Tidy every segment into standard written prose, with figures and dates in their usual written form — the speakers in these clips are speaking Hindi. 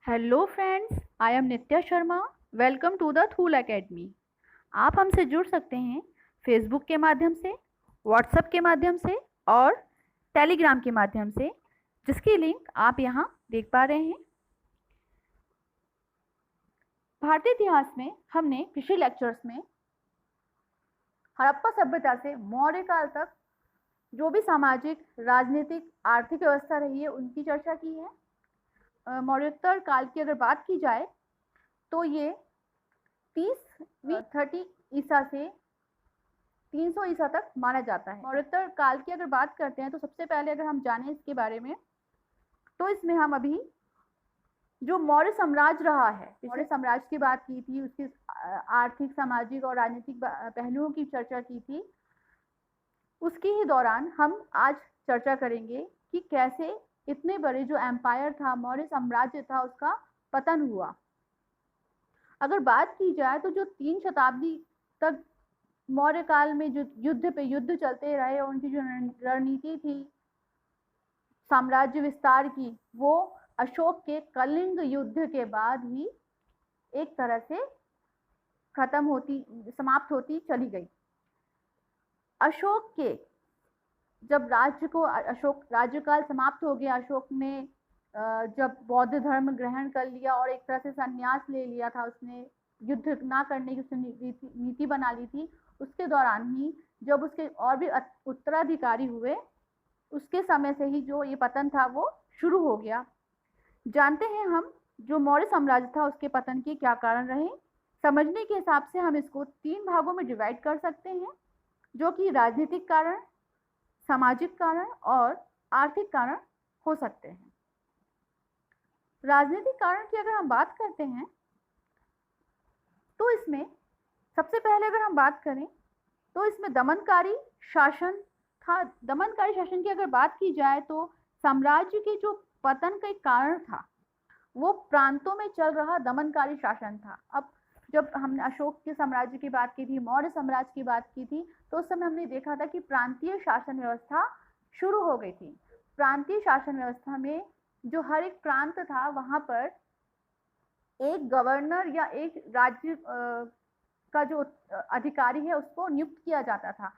Hello friends, I am Nitya Sharma. Welcome to the थूल एकेडमी। आप हमसे जुड़ सकते हैं फेसबुक के माध्यम से, व्हाट्सएप के माध्यम से और टेलीग्राम के माध्यम से, जिसकी लिंक आप यहाँ देख पा रहे हैं। भारतीय इतिहास में हमने पिछले लेक्चर्स में हड़प्पा सभ्यता से मौर्य काल तक जो भी सामाजिक, राजनीतिक, आर्थिक व्यवस्था रही है उनकी चर्चा की है। मौर्योत्तर काल की अगर बात की जाए तो ये 30 ईसा से 300 ईसा तक माना जाता है। मौर्योत्तर काल की अगर बात करते हैं तो सबसे पहले अगर हम जानें इसके बारे में तो इसमें हम अभी जो मौर्य साम्राज्य रहा है, मौर्य साम्राज्य की बात की थी, उसकी आर्थिक, सामाजिक और राजनीतिक पहलुओं की चर्चा की थी। उसके ही दौरान हम आज चर्चा करेंगे कि कैसे इतने बड़े जो एम्पायर था, मौर्य साम्राज्य था, उसका पतन हुआ। अगर बात की जाए तो जो 3 शताब्दी तक मौर्य काल में जो युद्ध पे युद्ध चलते रहे, उनकी जो रणनीति थी साम्राज्य विस्तार की, वो अशोक के कलिंग युद्ध के बाद ही एक तरह से समाप्त होती चली गई। अशोक के जब अशोक राज्यकाल समाप्त हो गया, अशोक ने जब बौद्ध धर्म ग्रहण कर लिया और एक तरह से संन्यास ले लिया था, उसने युद्ध ना करने की उसने नीति बना ली थी। उसके दौरान ही जब उसके और भी उत्तराधिकारी हुए, उसके समय से ही जो ये पतन था वो शुरू हो गया। जानते हैं हम जो मौर्य साम्राज्य था उसके पतन के क्या कारण रहे। समझने के हिसाब से हम इसको 3 भागों में डिवाइड कर सकते हैं, जो कि राजनीतिक कारण, सामाजिक कारण और आर्थिक कारण हो सकते हैं। राजनीतिक कारण की अगर हम बात करते हैं तो इसमें सबसे पहले अगर हम बात करें तो इसमें दमनकारी शासन था। दमनकारी शासन की अगर बात की जाए तो साम्राज्य के जो पतन का एक कारण था वो प्रांतों में चल रहा दमनकारी शासन था। अब जब हमने अशोक के साम्राज्य की बात की थी, मौर्य साम्राज्य की बात की थी, तो उस समय हमने देखा था कि प्रांतीय शासन व्यवस्था शुरू हो गई थी। प्रांतीय शासन व्यवस्था में जो हर एक प्रांत था वहां पर एक गवर्नर या एक राज्य का जो अधिकारी है उसको नियुक्त किया जाता था।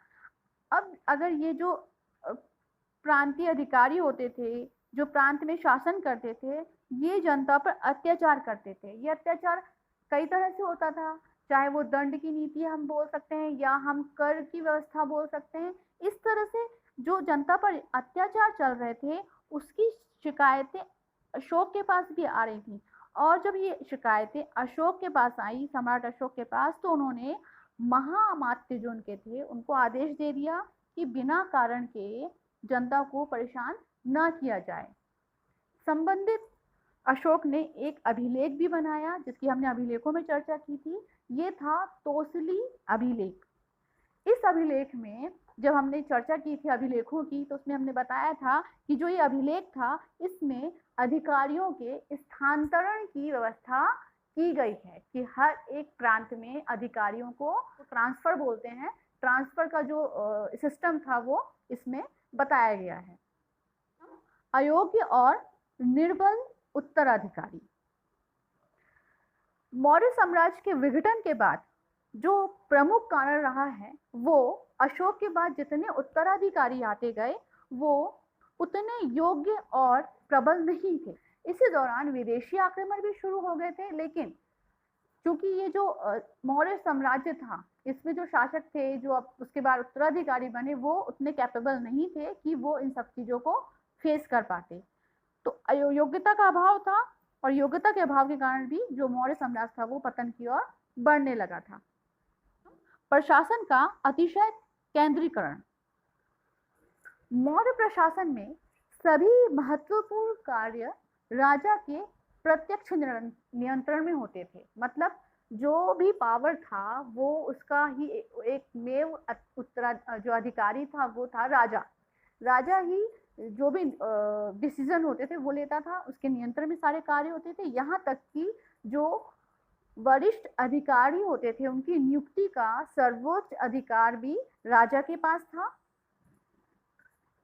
अब अगर ये जो प्रांतीय अधिकारी होते थे, जो प्रांत में शासन करते थे, ये जनता पर अत्याचार करते थे। ये अत्याचार कई तरह से होता था, चाहे वो दंड की नीति हम बोल सकते हैं या हम कर की व्यवस्था बोल सकते हैं। इस तरह से जो जनता पर अत्याचार चल रहे थे उसकी शिकायतें अशोक के पास भी आ रही थी। और जब ये शिकायतें अशोक के पास आई, सम्राट अशोक के पास, तो उन्होंने महाअमात्य जो उनके थे उनको आदेश दे दिया कि बिना कारण के जनता को परेशान न किया जाए। संबंधित अशोक ने एक अभिलेख भी बनाया जिसकी हमने अभिलेखों में चर्चा की थी। ये था तोसली अभिलेख। इस अभिलेख में जब हमने चर्चा की थी अभिलेखों की, तो उसमें हमने बताया था कि जो ये अभिलेख था इसमें अधिकारियों के स्थानांतरण की व्यवस्था की गई है कि हर एक प्रांत में अधिकारियों को ट्रांसफर बोलते हैं, ट्रांसफर का जो सिस्टम था वो इसमें बताया गया है। अयोग्य और निर्बल उत्तराधिकारी। मौर्य साम्राज्य के विघटन के बाद जो प्रमुख कारण रहा है वो अशोक के बाद जितने उत्तराधिकारी आते गए वो उतने योग्य और प्रबल नहीं थे। इसी दौरान विदेशी आक्रमण भी शुरू हो गए थे, लेकिन क्योंकि ये जो मौर्य साम्राज्य था इसमें जो शासक थे, जो अब उसके बाद उत्तराधिकारी बने, वो उतने कैपेबल नहीं थे कि वो इन सब चीजों को फेस कर पाते। तो योग्यता का अभाव था और योग्यता के अभाव के कारण भी जो मौर्य साम्राज्य था वो पतन की ओर बढ़ने लगा था। प्रशासन का अतिशय केंद्रीकरण। मौर्य प्रशासन में सभी महत्वपूर्ण कार्य राजा के प्रत्यक्ष नियंत्रण में होते थे। मतलब जो भी पावर था वो उसका ही एक मेव जो अधिकारी था वो था राजा। राजा ही जो भी डिसीजन होते थे वो लेता था, उसके नियंत्रण में सारे कार्य होते थे। यहाँ तक कि जो वरिष्ठ अधिकारी होते थे उनकी नियुक्ति का सर्वोच्च अधिकार भी राजा के पास था।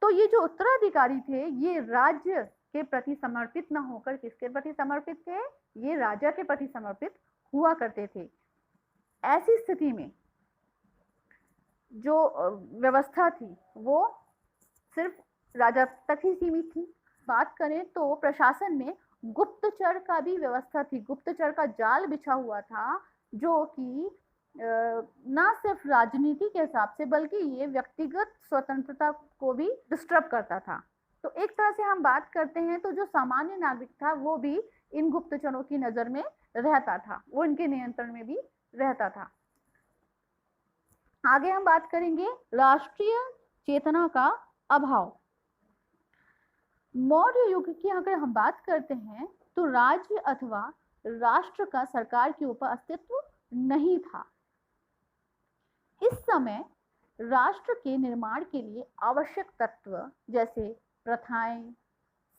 तो ये जो उत्तराधिकारी थे ये राज्य के प्रति समर्पित न होकर किसके प्रति समर्पित थे, ये राजा के प्रति समर्पित हुआ करते थे। ऐसी स्थिति में जो व्यवस्था थी वो सिर्फ राजा तक ही सीमित थी। बात करें तो प्रशासन में गुप्तचर का भी व्यवस्था थी, गुप्तचर का जाल बिछा हुआ था, जो कि ना सिर्फ राजनीति के हिसाब से बल्कि ये व्यक्तिगत स्वतंत्रता को भी डिस्टर्ब करता था। तो एक तरह से हम बात करते हैं तो जो सामान्य नागरिक था वो भी इन गुप्तचरों की नजर में रहता था, वो इनके नियंत्रण में भी रहता था। आगे हम बात करेंगे राष्ट्रीय चेतना का अभाव। मौर्य युग की अगर हम बात करते हैं तो राज्य अथवा राष्ट्र का सरकार के ऊपर अस्तित्व नहीं था। इस समय राष्ट्र के निर्माण के लिए आवश्यक तत्व जैसे प्रथाएं,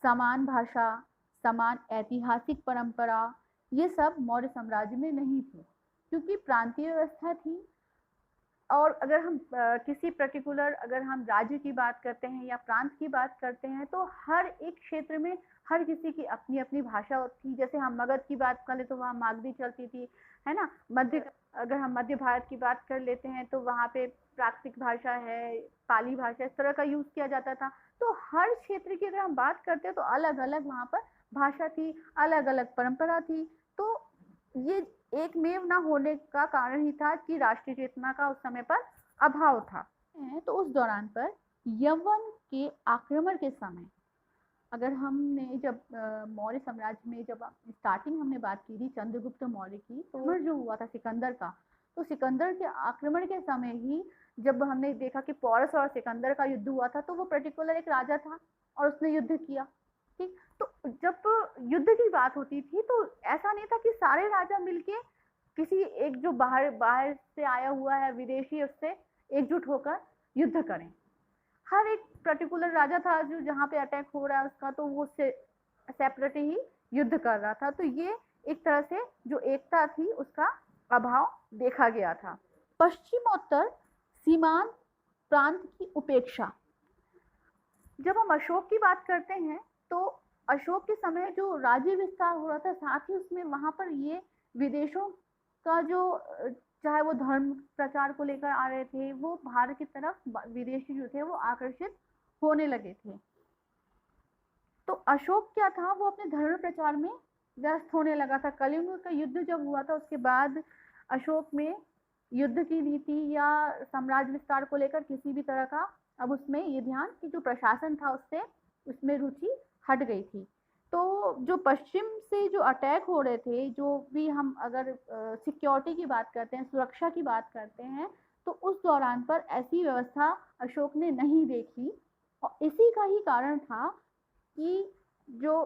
समान भाषा, समान ऐतिहासिक परंपरा, ये सब मौर्य साम्राज्य में नहीं थे, क्योंकि प्रांतीय व्यवस्था थी। और अगर हम किसी पर्टिकुलर अगर हम राज्य की बात करते हैं या प्रांत की बात करते हैं तो हर एक क्षेत्र में हर किसी की अपनी अपनी भाषा थी। जैसे हम मगध की बात कर ले तो वहाँ मागधी चलती थी, है ना। अगर हम मध्य भारत की बात कर लेते हैं तो वहाँ पे प्राकृतिक भाषा है, पाली भाषा, इस तरह का यूज किया जाता था। तो हर क्षेत्र की अगर हम बात करते हैं तो अलग अलग वहाँ पर भाषा थी, अलग अलग परंपरा थी। तो ये एक मेव ना होने का कारण ही था कि राष्ट्रीय चेतना का उस समय पर अभाव था। तो उस दौरान पर यवन के आक्रमण के समय, अगर हमने जब मौर्य साम्राज्य में जब स्टार्टिंग हमने बात की थी चंद्रगुप्त मौर्य की, तो जो हुआ था सिकंदर का, तो सिकंदर के आक्रमण के समय ही जब हमने देखा कि पोरस और सिकंदर का युद्ध हुआ था, तो वो पर्टिकुलर एक राजा था और उसने युद्ध किया। ठीक, तो जब युद्ध की बात होती थी तो ऐसा नहीं था कि सारे राजा मिलके किसी एक जो बाहर से आया हुआ है विदेशी, उससे एकजुट होकर युद्ध करें। हर एक पर्टिकुलर राजा था जो जहाँ पे अटैक हो रहा है उसका, तो वो उससे सेपरेट ही युद्ध कर रहा था। तो ये एक तरह से जो एकता थी उसका अभाव देखा गया था। पश्चिमोत्तर सीमांत प्रांत की उपेक्षा। जब हम अशोक की बात करते हैं तो अशोक के समय जो राज्य विस्तार हो रहा था, साथ ही उसमें वहां पर ये विदेशों का जो चाहे वो धर्म प्रचार को लेकर आ रहे थे, वो भारत की तरफ विदेशी जो थे वो आकर्षित होने लगे थे। तो अशोक क्या था, वो अपने धर्म प्रचार में व्यस्त होने लगा था। कलिंग का युद्ध जब हुआ था उसके बाद अशोक में युद्ध की नीति या साम्राज्य विस्तार को लेकर किसी भी तरह का अब उसमें ये ध्यान कि जो प्रशासन था उससे उसमें रुचि हट गई थी। तो जो पश्चिम से जो अटैक हो रहे थे, जो भी हम अगर सिक्योरिटी की बात करते हैं, सुरक्षा की बात करते हैं, तो उस दौरान पर ऐसी व्यवस्था अशोक ने नहीं देखी। और इसी का ही कारण था कि जो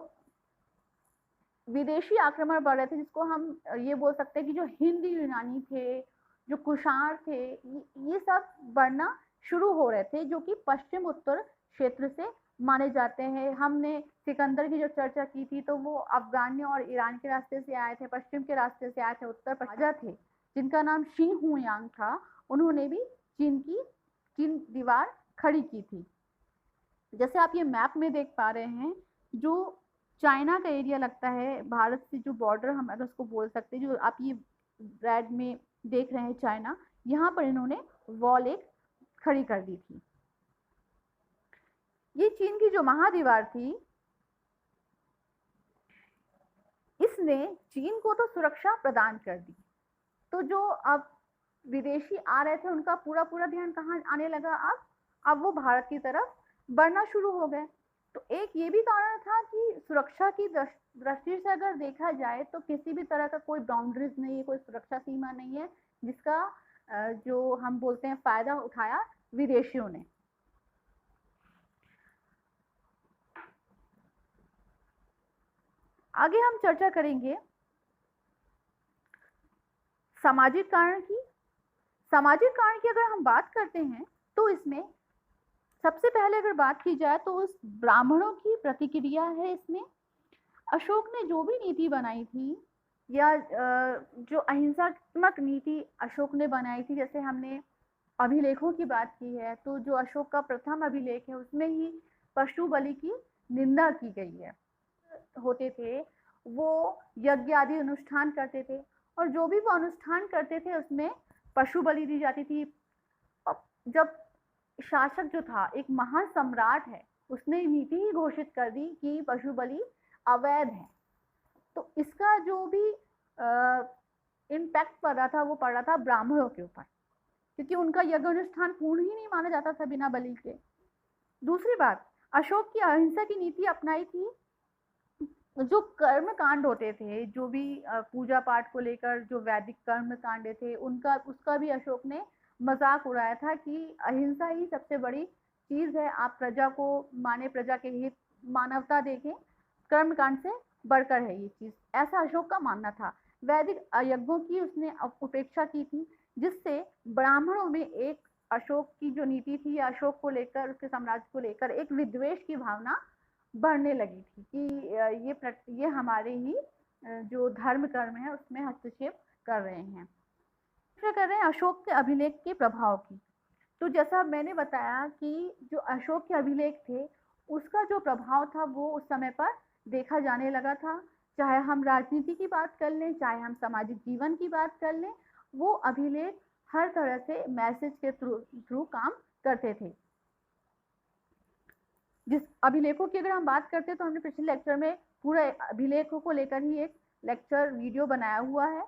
विदेशी आक्रमण बढ़ रहे थे, जिसको हम ये बोल सकते हैं कि जो हिंद यूनानी थे, जो कुषाण थे, ये सब बढ़ना शुरू हो रहे थे, जो कि पश्चिम उत्तर क्षेत्र से माने जाते हैं। हमने सिकंदर की जो चर्चा की थी तो वो अफगान और ईरान के रास्ते से आए थे, पश्चिम के रास्ते से आए थे। उत्तर राजा थे जिनका नाम शी हुयांग था, उन्होंने भी चीन दीवार खड़ी की थी। जैसे आप ये मैप में देख पा रहे हैं, जो चाइना का एरिया लगता है भारत से, जो बॉर्डर हम अगर उसको बोल सकते हैं, जो आप ये रेड में देख रहे हैं चाइना, यहाँ पर इन्होंने वॉल एक खड़ी कर दी थी। ये चीन की जो महादीवार थी, इसने चीन को तो सुरक्षा प्रदान कर दी। तो जो अब विदेशी आ रहे थे उनका पूरा ध्यान कहाँ आने लगा, अब वो भारत की तरफ बढ़ना शुरू हो गए। तो एक ये भी कारण था कि सुरक्षा की दृष्टि से अगर देखा जाए तो किसी भी तरह का कोई बाउंड्रीज नहीं है, कोई सुरक्षा सीमा नहीं है, जिसका जो हम बोलते हैं फायदा उठाया विदेशियों ने। आगे हम चर्चा करेंगे सामाजिक कारण की। सामाजिक कारण की अगर हम बात करते हैं तो इसमें सबसे पहले अगर बात की जाए तो उस ब्राह्मणों की प्रतिक्रिया है। इसमें अशोक ने जो भी नीति बनाई थी या जो अहिंसात्मक नीति अशोक ने बनाई थी, जैसे हमने अभिलेखों की बात की है, तो जो अशोक का प्रथम अभिलेख है उसमें ही पशु बलि की निंदा की गई है होते थे, वो यज्ञ आदि अनुष्ठान करते थे, और जो भी वो अनुष्ठान करते थे उसमें पशु बलि दी जाती थी। जब शासक जो था, एक महान सम्राट है, उसने नीति ही घोषित कर दी कि पशु बलि अवैध है, तो इसका जो भी इम्पैक्ट पड़ रहा था वो पड़ रहा था ब्राह्मणों के ऊपर, क्योंकि उनका यज्ञ अनुष्ठान पूर्ण ही नहीं माना जाता था बिना बलि के। दूसरी बात, अशोक की अहिंसा की नीति अपनाई थी। जो कर्म कांड होते थे, जो भी पूजा पाठ को लेकर जो वैदिक कर्म कांड थे, उसका भी अशोक ने मजाक उड़ाया था कि अहिंसा ही सबसे बड़ी चीज है, आप प्रजा को माने, प्रजा के हित, मानवता देखें, कर्म कांड से बढ़कर है ये चीज, ऐसा अशोक का मानना था। वैदिक यज्ञों की उसने उपेक्षा की थी, जिससे ब्राह्मणों में एक अशोक की जो नीति थी, अशोक को लेकर, उसके साम्राज्य को लेकर एक विद्वेष की भावना बढ़ने लगी थी कि ये हमारे ही जो धर्म कर्म है उसमें हस्तक्षेप कर रहे हैं। क्या कर रहे हैं? अशोक के अभिलेख के प्रभाव की। तो जैसा मैंने बताया कि जो अशोक के अभिलेख थे, उसका जो प्रभाव था वो उस समय पर देखा जाने लगा था। चाहे हम राजनीति की बात कर लें, चाहे हम सामाजिक जीवन की बात कर लें, वो अभिलेख हर तरह से मैसेज के थ्रू काम करते थे। जिस अभिलेखों की अगर हम बात करते हैं तो हमने पिछले लेक्चर में पूरा अभिलेखों को लेकर ही एक लेक्चर वीडियो बनाया हुआ है।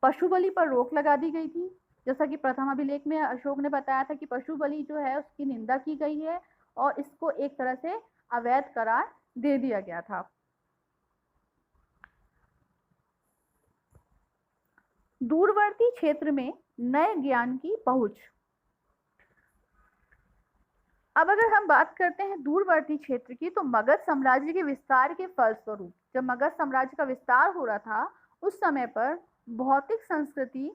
पशु बलि पर रोक लगा दी गई थी, जैसा कि प्रथम अभिलेख में अशोक ने बताया था कि पशु बलि जो है उसकी निंदा की गई है और इसको एक तरह से अवैध करार दे दिया गया था। दूरवर्ती क्षेत्र में नए ज्ञान की पहुंच। अब अगर हम बात करते हैं दूरवर्ती क्षेत्र की, तो मगध साम्राज्य के विस्तार के फलस्वरूप, जब मगध साम्राज्य का विस्तार हो रहा था उस समय पर भौतिक संस्कृति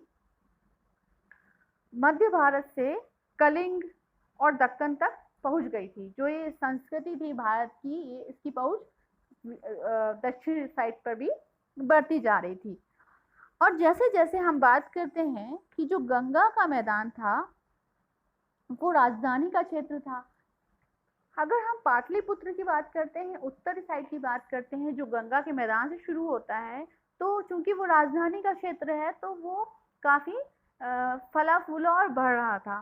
मध्य भारत से कलिंग और दक्कन तक पहुंच गई थी। जो ये संस्कृति थी भारत की, इसकी पहुंच दक्षिण साइड पर भी बढ़ती जा रही थी। और जैसे जैसे हम बात करते हैं कि जो गंगा का मैदान था वो राजधानी का क्षेत्र था। अगर हम पाटलिपुत्र की बात करते हैं, उत्तर साइड की बात करते हैं, जो गंगा के मैदान से शुरू होता है, तो चूंकि वो राजधानी का क्षेत्र है तो वो काफी फला फूला और बढ़ रहा था।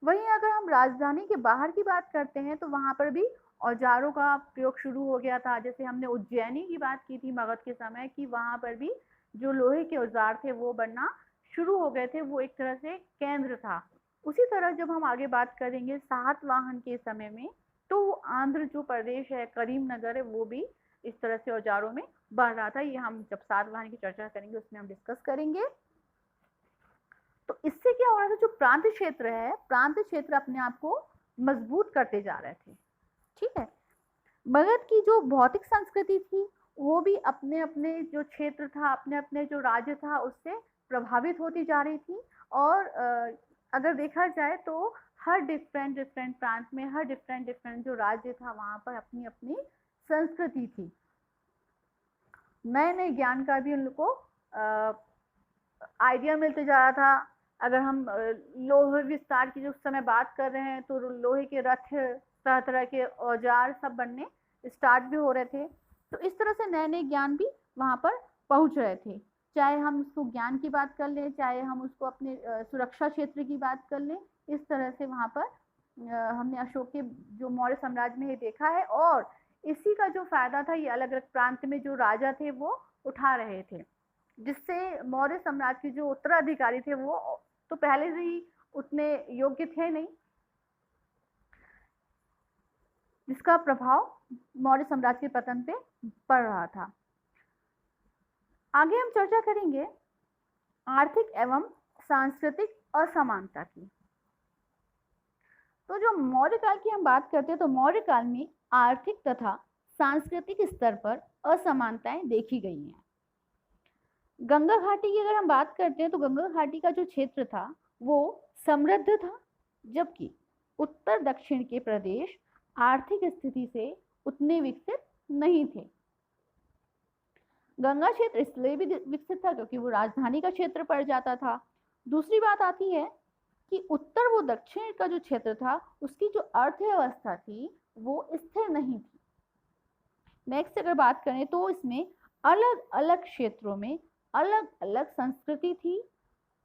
वहीं अगर हम राजधानी के बाहर की बात करते हैं तो वहां पर भी औजारों का प्रयोग शुरू हो गया था। जैसे हमने उज्जैनी की बात की थी मगध के समय की, वहां पर भी जो लोहे के औजार थे वो बनना शुरू हो गए थे, वो एक तरह से केंद्र था। उसी तरह जब हम आगे बात करेंगे सातवाहन के समय में, तो आंध्र जो प्रदेश है, करीमनगर है, वो भी इस तरह से औजारों में बढ़ रहा था। ये हम जब सातवाहन की चर्चा करेंगे उसमें हम डिस्कस करेंगे। तो इससे क्या हो रहा था, जो प्रांत क्षेत्र है, प्रांत क्षेत्र अपने आप को मजबूत करते जा रहे थे। ठीक है, मगध की जो भौतिक संस्कृति थी वो भी अपने अपने जो क्षेत्र था, अपने अपने जो राज्य था, उससे प्रभावित होती जा रही थी। और अगर देखा जाए तो हर डिफरेंट डिफरेंट प्रांत में, हर डिफरेंट डिफरेंट जो राज्य था वहां पर अपनी अपनी संस्कृति थी। नए नए ज्ञान का भी उन लोग को आइडिया मिलते जा रहा था। अगर हम लोहे विस्तार की जो समय बात कर रहे हैं, तो लोहे के रथ, तरह तरह के औजार सब बनने स्टार्ट भी हो रहे थे। तो इस तरह से नए नए ज्ञान भी वहां पर पहुंच रहे थे। चाहे हम उसको ज्ञान की बात कर लें, चाहे हम उसको अपने सुरक्षा क्षेत्र की बात कर लें, इस तरह से वहां पर हमने अशोक के जो मौर्य साम्राज्य में ये देखा है। और इसी का जो फायदा था ये अलग अलग प्रांत में जो राजा थे वो उठा रहे थे, जिससे मौर्य साम्राज्य के जो उत्तराधिकारी थे वो तो पहले से ही उतने योग्य थे नहीं, जिसका प्रभाव मौर्य साम्राज्य के पतन पे पड़ रहा था। आगे हम चर्चा करेंगे आर्थिक एवं सांस्कृतिक असमानता की। तो जो मौर्य काल की हम बात करते हैं, तो मौर्य काल में आर्थिक तथा सांस्कृतिक स्तर पर असमानताएं देखी गई हैं। गंगा घाटी की अगर हम बात करते हैं तो गंगा घाटी का जो क्षेत्र था वो समृद्ध था, जबकि उत्तर दक्षिण के प्रदेश आर्थिक स्थिति से उतने विकसित नहीं थे। गंगा क्षेत्र इसलिए भी विकसित था क्योंकि वो राजधानी का क्षेत्र पड़ जाता था। दूसरी बात आती है कि उत्तर व दक्षिण का जो क्षेत्र था उसकी जो अर्थव्यवस्था थी वो स्थिर नहीं थी। नेक्स्ट अगर बात करें तो इसमें अलग अलग क्षेत्रों में अलग अलग संस्कृति थी,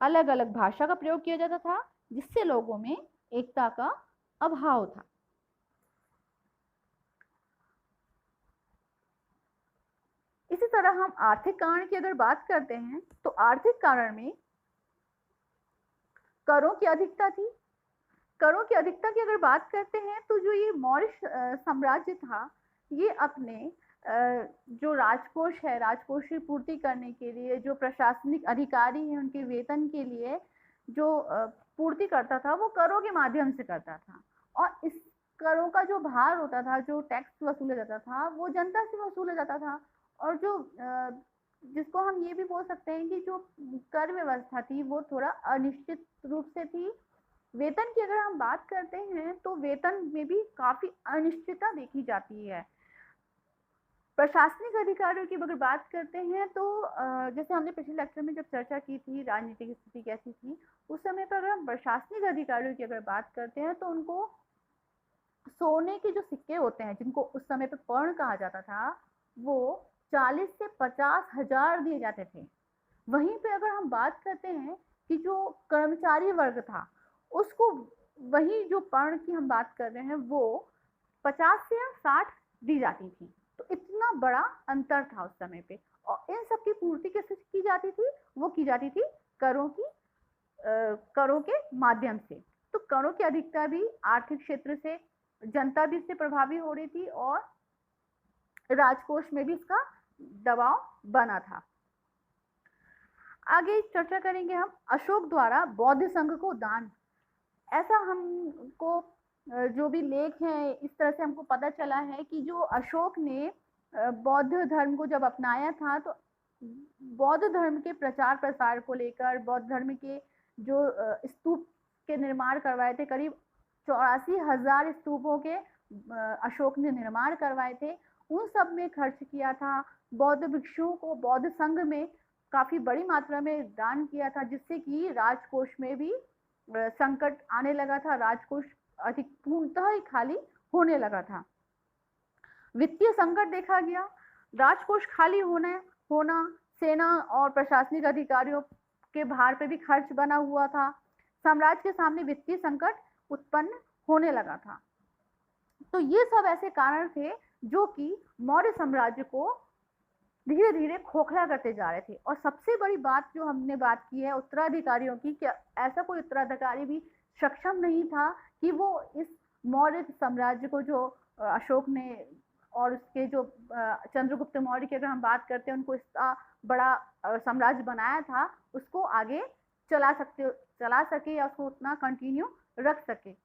अलग अलग भाषा का प्रयोग किया जाता था, जिससे लोगों में एकता का अभाव था। इसी तरह हम आर्थिक कारण की अगर बात करते हैं तो आर्थिक कारण में करों की अधिकता थी। करों की अधिकता की अगर बात करते हैं तो जो ये मौर्य साम्राज्य था, ये अपने जो राजकोष है, राजकोष की पूर्ति करने के लिए जो प्रशासनिक अधिकारी हैं उनके वेतन के लिए जो पूर्ति करता था वो करों के माध्यम से करता था। और इस करों का जो भार होता था, जो टैक्स वसूला जाता था, वो जनता से वसूला जाता था। और जो जिसको हम ये भी बोल सकते हैं कि जो कर व्यवस्था थी वो थोड़ा अनिश्चित रूप से थी। वेतन की अगर हम बात करते हैं तो वेतन में भी काफी अनिश्चितता देखी जाती है। प्रशासनिक अधिकारियों की अगर बात करते हैं तो जैसे हमने पिछले लेक्चर में जब चर्चा की थी राजनीतिक स्थिति कैसी थी, उस समय पर अगर हम प्रशासनिक अधिकारियों की अगर बात करते हैं तो उनको सोने के जो सिक्के होते हैं, जिनको उस समय पर पर्ण कहा जाता था, वो 40 से 50 हजार दिए जाते थे। वहीं पे अगर हम बात करते हैं कि जो कर्मचारी वर्ग था, उसको वही जो पर्ण की हम बात कर रहे हैं वो 50 से 60 दी जाती थी। तो इतना बड़ा अंतर था उस समय पे। और इन सब की पूर्ति कैसे की जाती थी? वो की जाती थी करों के माध्यम से। तो करों की अधिकता भी आर्थिक क्षेत्र से, जनता भी इससे प्रभावी हो रही थी और राजकोष में भी इसका दबाव बना था। आगे चर्चा करेंगे हम अशोक द्वारा बौद्ध संघ को दान। ऐसा हमको जो भी लेख हैं इस तरह से हमको पता चला है कि जो अशोक ने बौद्ध धर्म को जब अपनाया था तो बौद्ध धर्म के प्रचार प्रसार को लेकर बौद्ध धर्म के जो स्तूप के निर्माण करवाए थे, करीब 84,000 स्तूपों के अशोक ने निर्माण करवाए थे, उन सब में खर्च किया था। बौद्ध भिक्षुओं को बौद्ध संघ में काफी बड़ी मात्रा में दान किया था, जिससे कि राजकोष में भी संकट आने लगा था, राजकोष अधिक पूर्णतः ही खाली होने लगा था। वित्तीय संकट देखा गया, राजकोष खाली होना सेना और प्रशासनिक अधिकारियों के भार पे भी खर्च बना हुआ था। साम्राज्य के सामने वित्तीय संकट उत्पन्न होने लगा था। तो ये सब ऐसे कारण थे जो कि मौर्य साम्राज्य को धीरे धीरे खोखला करते जा रहे थे। और सबसे बड़ी बात जो हमने बात की है उत्तराधिकारियों की, कि ऐसा कोई उत्तराधिकारी भी सक्षम नहीं था कि वो इस मौर्य साम्राज्य को जो अशोक ने और उसके जो चंद्रगुप्त मौर्य की अगर हम बात करते हैं, उनको इतना बड़ा साम्राज्य बनाया था, उसको आगे चला सके या उसको उतना कंटिन्यू रख सके।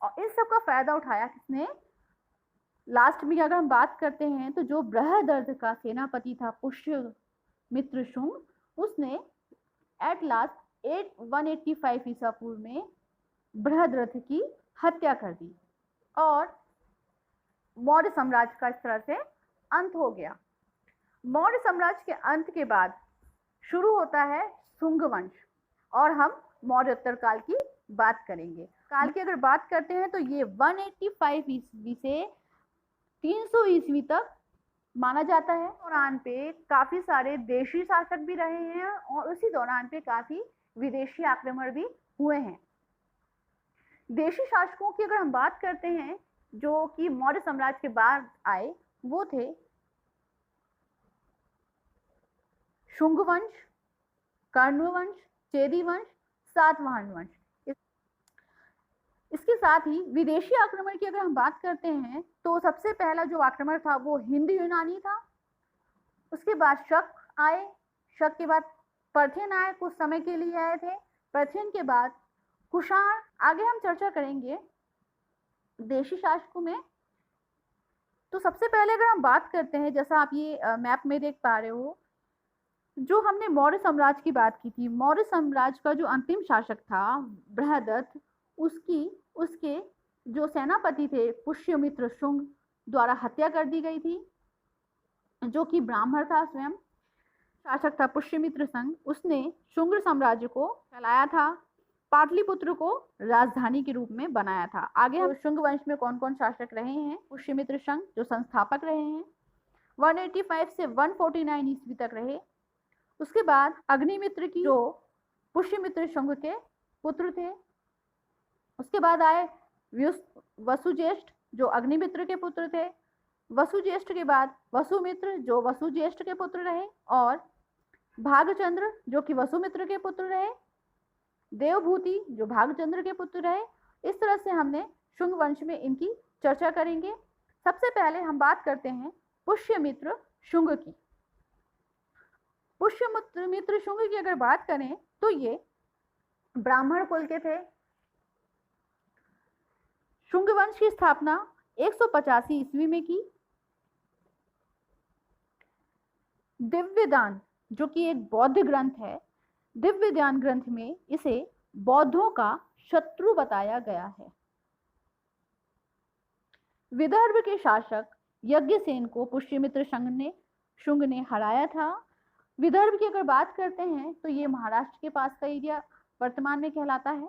और इस सब का फायदा उठाया किसने? लास्ट में अगर हम बात करते हैं तो जो बृहदर्थ का सेनापति था पुष्यमित्र शुंग, उसने एट लास्ट 185 ईसा पूर्व में बृहदरथ की हत्या कर दी और मौर्य साम्राज्य का इस तरह से अंत हो गया। मौर्य साम्राज्य के अंत के बाद शुरू होता है शुंग वंश और हम मौर्योत्तर काल की बात करेंगे। काल की अगर बात करते हैं तो ये 185 ईस्वी से 300 ईस्वी तक माना जाता है। दौरान पे काफी सारे देशी शासक भी रहे हैं और उसी दौरान पे काफी विदेशी आक्रमण भी हुए हैं। देशी शासकों की अगर हम बात करते हैं जो कि मौर्य साम्राज्य के बाद आए, वो थे शुंग वंश, कर्ण वंश, चेदी वंश, सातवाहन वंश। इसके साथ ही विदेशी आक्रमण की अगर हम बात करते हैं तो सबसे पहला जो आक्रमण था वो हिंद यूनानी था। उसके बाद शक आए, शक के बाद पर्थियन आए, कुछ समय के लिए आए थे। पर्थियन के बाद कुषाण। आगे हम चर्चा करेंगे देशी शासकों में। तो सबसे पहले अगर हम बात करते हैं, जैसा आप ये मैप में देख पा रहे हो, जो हमने मौर्य साम्राज्य की बात की थी, मौर्य साम्राज्य का जो अंतिम शासक था बृहदत्त, उसके जो सेनापति थे पुष्यमित्र शुंग द्वारा हत्या कर दी गई थी, जो कि ब्राह्मण था, स्वयं शासक था पुष्यमित्र संघ। उसने शुंग साम्राज्य को फैलाया था। पाटलिपुत्र को राजधानी के रूप में बनाया था। आगे हम शुंग वंश में कौन कौन शासक रहे हैं। पुष्यमित्र शंग जो संस्थापक रहे हैं, 185 से 149 ईस्वी तक रहे। उसके बाद अग्निमित्र की जो पुष्यमित्र शुंग के पुत्र थे। उसके बाद आए वसुज्येष्ठ जो अग्निमित्र के पुत्र थे। वसुज्येष्ठ के बाद वसुमित्र जो वसुज्येष्ठ के पुत्र रहे, और भागचंद्र जो कि वसुमित्र के पुत्र रहे। देवभूति जो भागचंद्र के पुत्र रहे। इस तरह से हमने शुंग वंश में इनकी चर्चा करेंगे। सबसे पहले हम बात करते हैं पुष्यमित्र शुंग की। पुष्यमित्र शुंग की अगर बात करें तो ये ब्राह्मण कुल के थे। शुंग वंश की स्थापना 185 ईस्वी में की। दिव्यदान जो कि एक बौद्ध ग्रंथ है, दिव्यदान ग्रंथ में इसे बौद्धों का शत्रु बताया गया है। विदर्भ के शासक यज्ञसेन को पुष्यमित्र शुंग ने हराया था। विदर्भ की अगर बात करते हैं तो ये महाराष्ट्र के पास का एरिया वर्तमान में कहलाता है।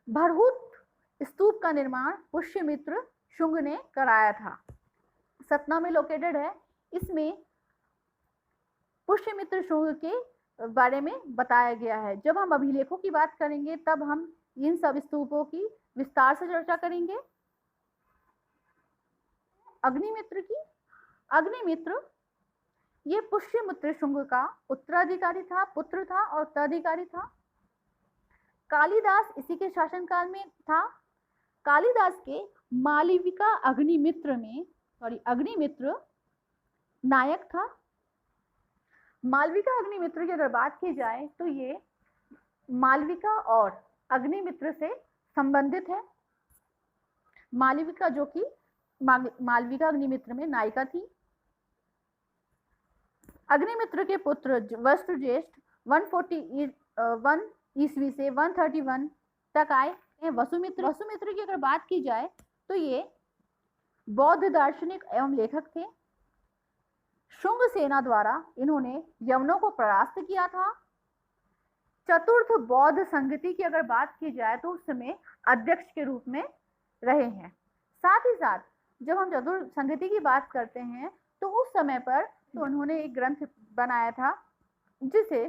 भरहुत स्तूप का निर्माण पुष्यमित्र शुंग ने कराया था, सतना में लोकेटेड है। इसमें पुष्यमित्र शुंग के बारे में बताया गया है। जब हम अभिलेखों की बात करेंगे तब हम इन सब स्तूपों की विस्तार से चर्चा करेंगे। अग्निमित्र की, अग्निमित्र ये पुष्यमित्र शुंग का उत्तराधिकारी था, पुत्र था और उत्तराधिकारी था। कालिदास इसी के शासनकाल में था। कालिदास के मालविका अग्निमित्र नायक था। मालविका अग्निमित्र की अगर बात की जाए तो ये मालविका और अग्निमित्र से संबंधित है। मालविका जो कि मालविका अग्निमित्र में नायिका थी। अग्निमित्र के पुत्र वसुज्येष्ठ 141 ईस्वी से 131 तक आए हैं। वसुमित्र की अगर बात की जाए तो ये बौद्ध दार्शनिक एवं लेखक थे। शुंग सेना द्वारा इन्होंने यवनों को परास्त किया था। चतुर्थ बौद्ध संगति की अगर बात की जाए तो उस समय अध्यक्ष के रूप में रहे हैं। साथ ही साथ जब हम चतुर्थ संगति की बात करते हैं तो उस समय पर तो उन्होंने एक ग्रंथ बनाया था जिसे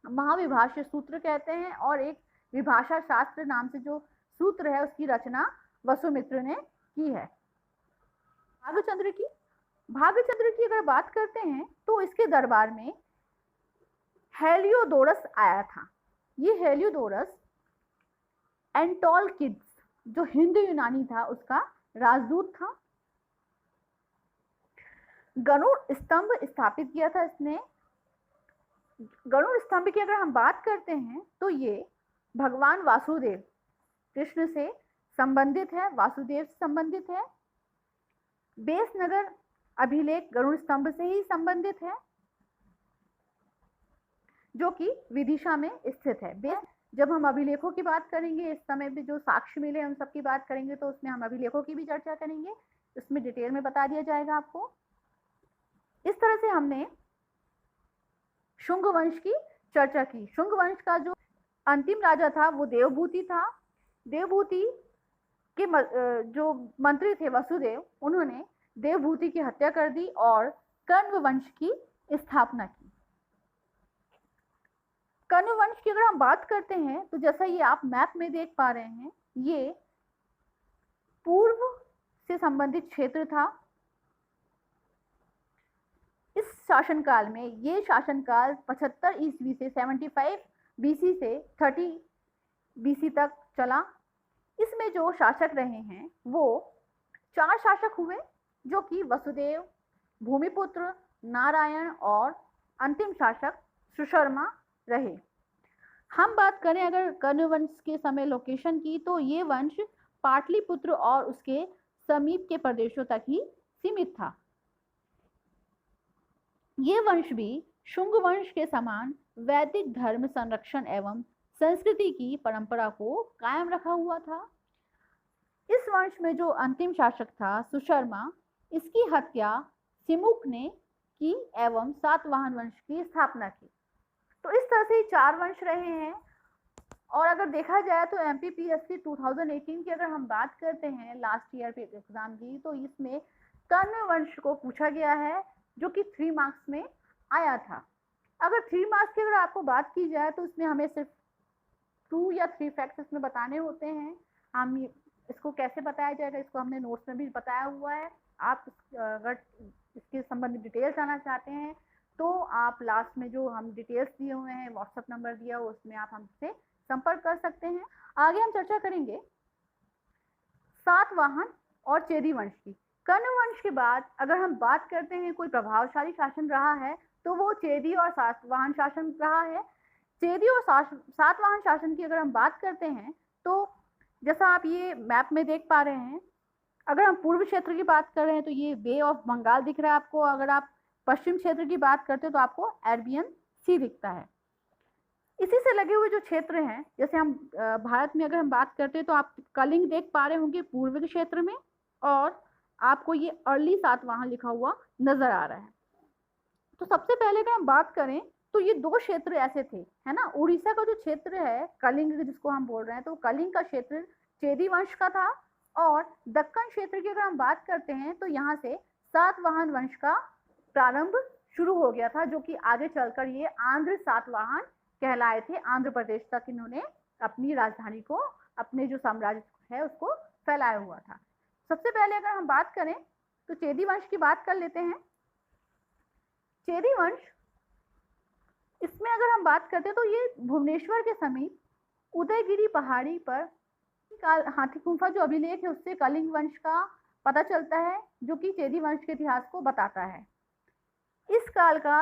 महाविभाष्य सूत्र कहते हैं, और एक विभाषा शास्त्र नाम से जो सूत्र है उसकी रचना वसुमित्र ने की है। भागचंद्र की अगर बात करते हैं तो इसके दरबार में हेलियोडोरस आया था। ये हेलियोडोरस एंटोलकिड्स जो हिंदू यूनानी था उसका राजदूत था। गरुड़ स्तंभ स्थापित किया था इसने। गरुड़ स्तंभ की अगर हम बात करते हैं तो ये भगवान वासुदेव कृष्ण से संबंधित है, वासुदेव से संबंधित है। बेसनगर अभिलेख गरुड़ स्तंभ से ही संबंधित है जो कि विदिशा में स्थित है। जब हम अभिलेखों की बात करेंगे, इस समय पे जो साक्ष्य मिले उन सब की बात करेंगे तो उसमें हम अभिलेखों की भी चर्चा करेंगे, इसमें डिटेल में बता दिया जाएगा आपको। इस तरह से हमने शुंग वंश की चर्चा की। शुंग वंश का जो अंतिम राजा था वो देवभूति था। देवभूति के जो मंत्री थे वसुदेव, उन्होंने देवभूति की हत्या कर दी और कण्व वंश की स्थापना की। कण्व वंश की अगर हम बात करते हैं तो जैसा ये आप मैप में देख पा रहे हैं, ये पूर्व से संबंधित क्षेत्र था। इस शासनकाल में ये शासनकाल 75 ईस्वी से 75 बीसी से 30 बीसी तक चला। इसमें जो शासक रहे हैं वो 4 शासक हुए जो कि वसुदेव, भूमिपुत्र, नारायण और अंतिम शासक सुशर्मा रहे। हम बात करें अगर कण्व वंश के समय लोकेशन की तो ये वंश पाटलिपुत्र और उसके समीप के प्रदेशों तक ही सीमित था। ये वंश भी शुंग वंश के समान वैदिक धर्म संरक्षण एवं संस्कृति की परंपरा को कायम रखा हुआ था। इस वंश में जो अंतिम शासक था सुशर्मा, इसकी हत्या सिमुक ने की एवं सातवाहन वंश की स्थापना की। तो इस तरह से 4 वंश रहे हैं। और अगर देखा जाए तो MPPSC 2018 की अगर हम बात करते हैं लास्ट ईयर पे एग्जाम की, तो इसमें कर्ण वंश को पूछा गया है जो कि 3 मार्क्स में आया था। अगर 3 मार्क्स की अगर आपको बात की जाए तो इसमें हमें सिर्फ 2 या 3 फैक्ट्स इसमें बताने होते हैं। हम इसको कैसे बताया जाएगा, इसको हमने नोट्स में भी बताया हुआ है। आप अगर इसके संबंधित डिटेल्स जानना चाहते हैं तो आप लास्ट में जो हम डिटेल्स दिए हुए हैं, व्हाट्सएप नंबर दिया हुआ, उसमें आप हमसे संपर्क कर सकते हैं। आगे हम चर्चा करेंगे सातवाहन और चेदी वंश की। कर्ण वंश के बाद अगर हम बात करते हैं कोई प्रभावशाली शासन रहा है तो वो चेदी और सातवाहन शासन रहा है। चेदी और सातवाहन शासन की अगर हम बात करते हैं तो जैसा आप ये मैप में देख पा रहे हैं, अगर हम पूर्व क्षेत्र की बात कर रहे हैं तो ये बे ऑफ बंगाल दिख रहा है आपको। अगर आप पश्चिम क्षेत्र की बात करते हैं तो आपको अरेबियन सी दिखता है। इसी से लगे हुए जो क्षेत्र हैं, जैसे हम भारत में अगर हम बात करते हैं तो आप कलिंग देख पा रहे होंगे पूर्व के क्षेत्र में, और आपको ये अर्ली सातवाहन लिखा हुआ नजर आ रहा है। तो सबसे पहले अगर हम बात करें तो ये 2 क्षेत्र ऐसे थे, है ना। उड़ीसा का जो क्षेत्र है कलिंग जिसको हम बोल रहे हैं, तो कलिंग का क्षेत्र चेदी वंश का था। और दक्कन क्षेत्र की अगर हम बात करते हैं तो यहाँ से सातवाहन वंश का प्रारंभ शुरू हो गया था, जो कि आगे चलकर ये आंध्र सातवाहन कहलाए थे। आंध्र प्रदेश तक इन्होंने अपनी राजधानी को, अपने जो साम्राज्य है उसको फैलाया हुआ था। सबसे पहले अगर हम बात करें तो चेदी वंश की बात कर लेते हैं। चेदी वंश, इसमें अगर हम बात करते हैं तो ये भुवनेश्वर के समीप उदयगिरी पहाड़ी पर हाथी गुफा जो अभिलेख है उससे कलिंग वंश का पता चलता है, जो कि चेदी वंश के इतिहास को बताता है। इस काल का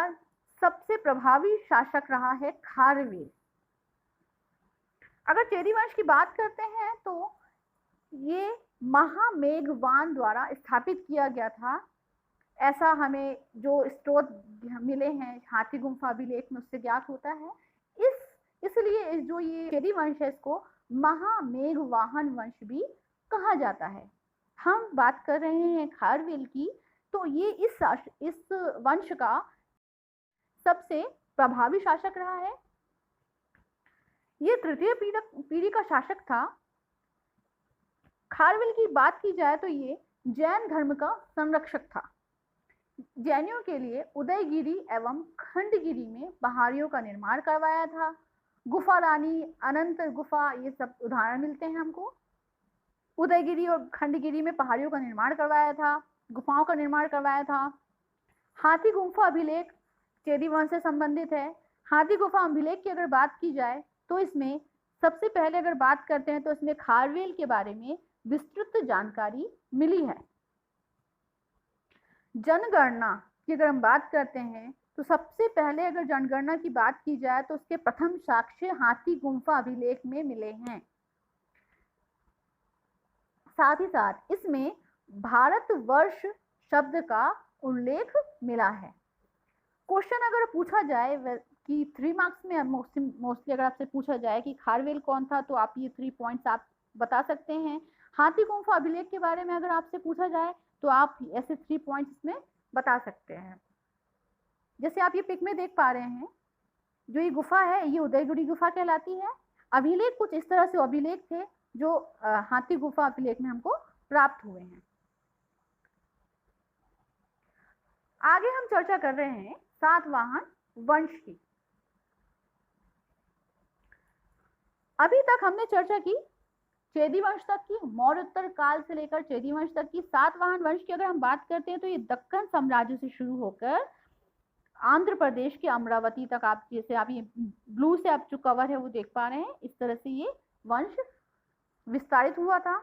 सबसे प्रभावी शासक रहा है खारवेल। अगर चेदी वंश की बात करते हैं तो ये महामेघवान द्वारा स्थापित किया गया था, ऐसा हमें जो स्रोत मिले हैं हाथी गुफा अभिलेख में उससे ज्ञात होता है। इसलिए जो ये चेदी वंश है इसको महामेघवाहन वंश भी कहा जाता है। हम बात कर रहे हैं खारवेल की, तो ये इस वंश का सबसे प्रभावी शासक रहा है। ये तृतीय पीढ़ी का शासक था। खारवेल की बात की जाए तो ये जैन धर्म का संरक्षक था। जैनियों के लिए उदयगिरी एवं खंडगिरी में पहाड़ियों का निर्माण करवाया था। गुफा रानी, अनंत गुफा, ये सब उदाहरण मिलते हैं हमको। उदयगिरी और खंडगिरी में पहाड़ियों का निर्माण करवाया था, गुफाओं का निर्माण करवाया था। हाथी गुफा अभिलेख चेदी वंश से संबंधित है। हाथी गुफा अभिलेख की अगर बात की जाए तो इसमें सबसे पहले अगर बात करते हैं तो इसमें खारवेल के बारे में विस्तृत जानकारी मिली है। जनगणना की अगर हम बात करते हैं तो सबसे पहले अगर जनगणना की बात की जाए तो उसके प्रथम साक्ष्य हाथी गुफा अभिलेख में मिले हैं। साथ ही साथ इसमें भारतवर्ष शब्द का उल्लेख मिला है। क्वेश्चन अगर पूछा जाए कि 3 मार्क्स में मोस्टली अगर आपसे पूछा जाए कि खारवेल कौन था, तो आप ये 3 पॉइंट्स आप बता सकते हैं। हाथी गुफा अभिलेख के बारे में अगर आपसे पूछा जाए तो आप ऐसे 3 पॉइंट्स इसमें बता सकते हैं। जैसे आप ये पिक में देख पा रहे हैं, जो ये गुफा है ये उदयगिरी गुफा कहलाती है। अभिलेख कुछ इस तरह से अभिलेख थे जो हाथी गुफा अभिलेख में हमको प्राप्त हुए हैं। आगे हम चर्चा कर रहे हैं सातवाहन वंश की। अभी तक हमने चर्चा की चेदी वंश तक की, मौर्योत्तर काल से लेकर चेदी वंश तक की। सातवाहन वंश की अगर हम बात करते हैं तो ये दक्कन साम्राज्य से शुरू होकर आंध्र प्रदेश के अमरावती तक, आप जैसे आप ये ब्लू से आप जो कवर है वो देख पा रहे हैं, इस तरह से ये वंश विस्तारित हुआ था।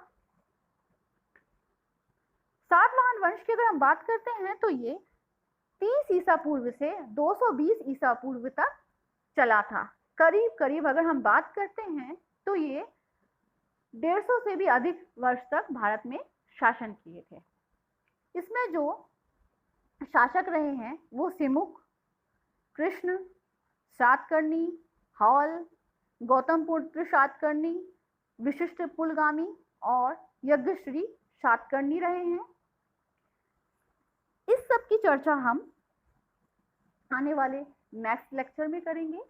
सातवाहन वंश की अगर हम बात करते हैं तो ये 30 ईसा पूर्व से 220 ईसा पूर्व तक चला था। करीब करीब अगर हम बात करते हैं तो ये 150 से भी अधिक वर्ष तक भारत में शासन किए थे। इसमें जो शासक रहे हैं वो सिमुक, कृष्ण, सातकर्णी, हॉल, गौतमपुत्र सातकर्णी, विशिष्ट पुलगामी और यज्ञश्री सातकर्णी रहे हैं। इस सब की चर्चा हम आने वाले नेक्स्ट लेक्चर में करेंगे,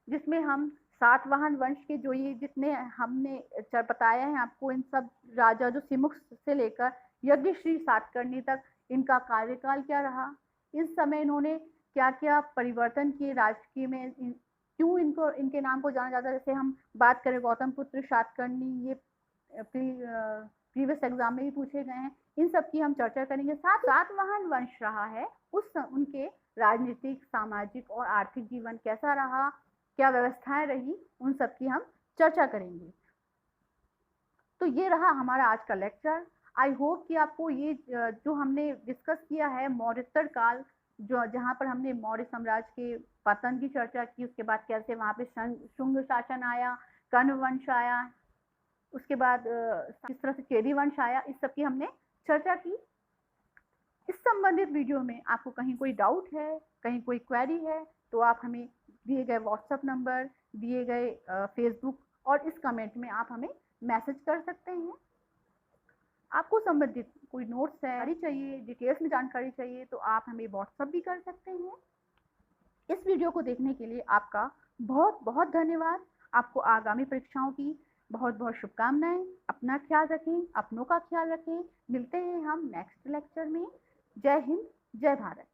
जिसमें हम सातवाहन वंश के जो ये जितने हमने बताया है आपको, इन सब राजा जो सिमुख से लेकर यज्ञश्री सातकर्णी तक इनका कार्यकाल क्या रहा, इस समय इन्होंने क्या क्या परिवर्तन किए राजकीय में, क्यों इनको इनके नाम को जाना जाता है। जैसे हम बात करें गौतम पुत्र सातकर्णी, ये प्रीवियस एग्जाम में भी पूछे गए हैं, इन सब की हम चर्चा करेंगे। सातवाहन वंश रहा है उनके राजनीतिक, सामाजिक और आर्थिक जीवन कैसा रहा, क्या व्यवस्थाएं रही, उन सब की हम चर्चा करेंगे। तो ये रहा हमारा आज का लेक्चर। आई होप कि आपको ये जो हमने डिस्कस किया है मौर्योत्तर काल, जो जहाँ पर हमने मौर्य साम्राज्य के पतन की चर्चा की, उसके बाद कैसे वहाँ पे शुंग शासन आया, कण्व वंश आया, उसके बाद किस तरह से चेदी वंश आया, इस सब की हमने चर्चा की। इस संबंधित वीडियो में आपको कहीं कोई डाउट है, कहीं कोई क्वेरी है, तो आप हमें दिए गए व्हाट्सएप नंबर, दिए गए फेसबुक और इस कमेंट में आप हमें मैसेज कर सकते हैं। आपको संबंधित कोई नोट्स जानकारी चाहिए, डिटेल्स में जानकारी चाहिए, तो आप हमें व्हाट्सएप भी कर सकते हैं। इस वीडियो को देखने के लिए आपका बहुत बहुत धन्यवाद। आपको आगामी परीक्षाओं की बहुत बहुत शुभकामनाएं। अपना ख्याल रखें, अपनों का ख्याल रखें। मिलते हैं हम नेक्स्ट लेक्चर में। जय हिंद, जय भारत।